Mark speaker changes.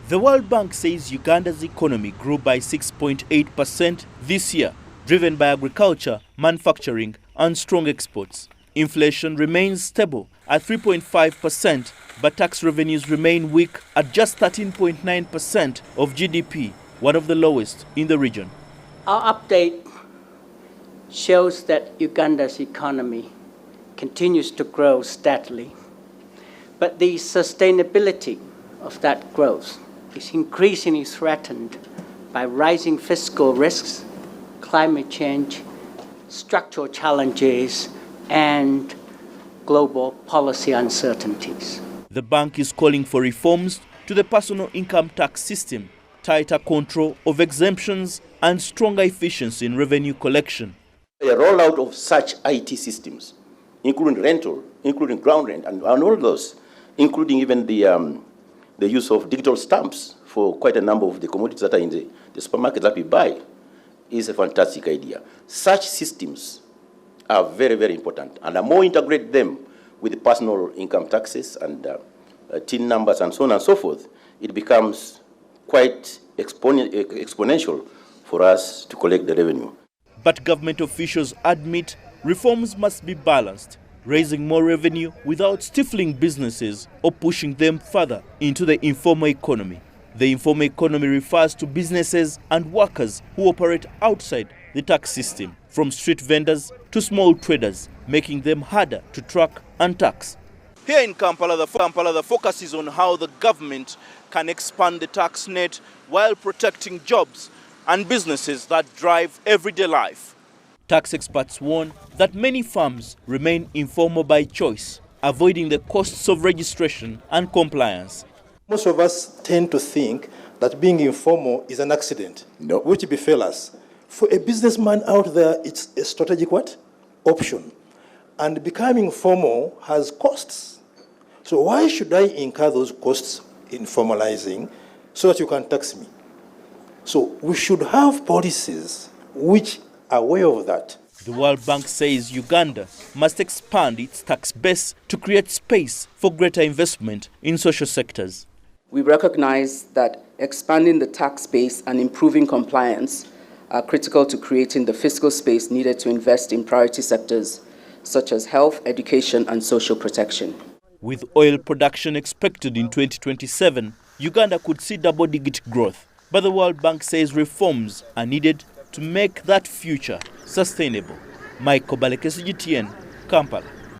Speaker 1: The World Bank says Uganda's economy grew by 6.8% this year, driven by agriculture, manufacturing, and strong exports. Inflation remains stable at 3.5%, but tax revenues remain weak at just 13.9% of GDP, one of the lowest in the region.
Speaker 2: Our update shows that Uganda's economy continues to grow steadily, but the sustainability of that growth is increasingly threatened by rising fiscal risks, climate change, structural challenges, and global policy uncertainties.
Speaker 1: The bank is calling for reforms to the personal income tax system, tighter control of exemptions, and stronger efficiency in revenue collection.
Speaker 3: A rollout of such IT systems, including rental, including ground rent, and all those, including even the use of digital stamps for quite a number of the commodities that are in the supermarket that we buy, is a fantastic idea. Such systems are very, very important, and the more integrate them with the personal income taxes and TIN numbers and so on and so forth, it becomes quite exponential for us to collect the revenue.
Speaker 1: But government officials admit reforms must be balanced, raising more revenue without stifling businesses or pushing them further into the informal economy. The informal economy refers to businesses and workers who operate outside the tax system, from street vendors to small traders, making them harder to track and tax. Here in Kampala, the focus is on how the government can expand the tax net while protecting jobs and businesses that drive everyday life. Tax experts warn that many firms remain informal by choice, avoiding the costs of registration and compliance.
Speaker 4: Most of us tend to think that being informal is an accident, which befell us. For a businessman out there, it's a strategic what? Option. And becoming formal has costs. So why should I incur those costs in formalizing so that you can tax me? So we should have policies which are aware of that.
Speaker 1: The World Bank says Uganda must expand its tax base to create space for greater investment in social sectors.
Speaker 5: We recognize that expanding the tax base and improving compliance are critical to creating the fiscal space needed to invest in priority sectors such as health, education, and social protection.
Speaker 1: With oil production expected in 2027, Uganda could see double-digit growth. But the World Bank says reforms are needed to make that future sustainable. Michael Baleke, CGTN, Kampala.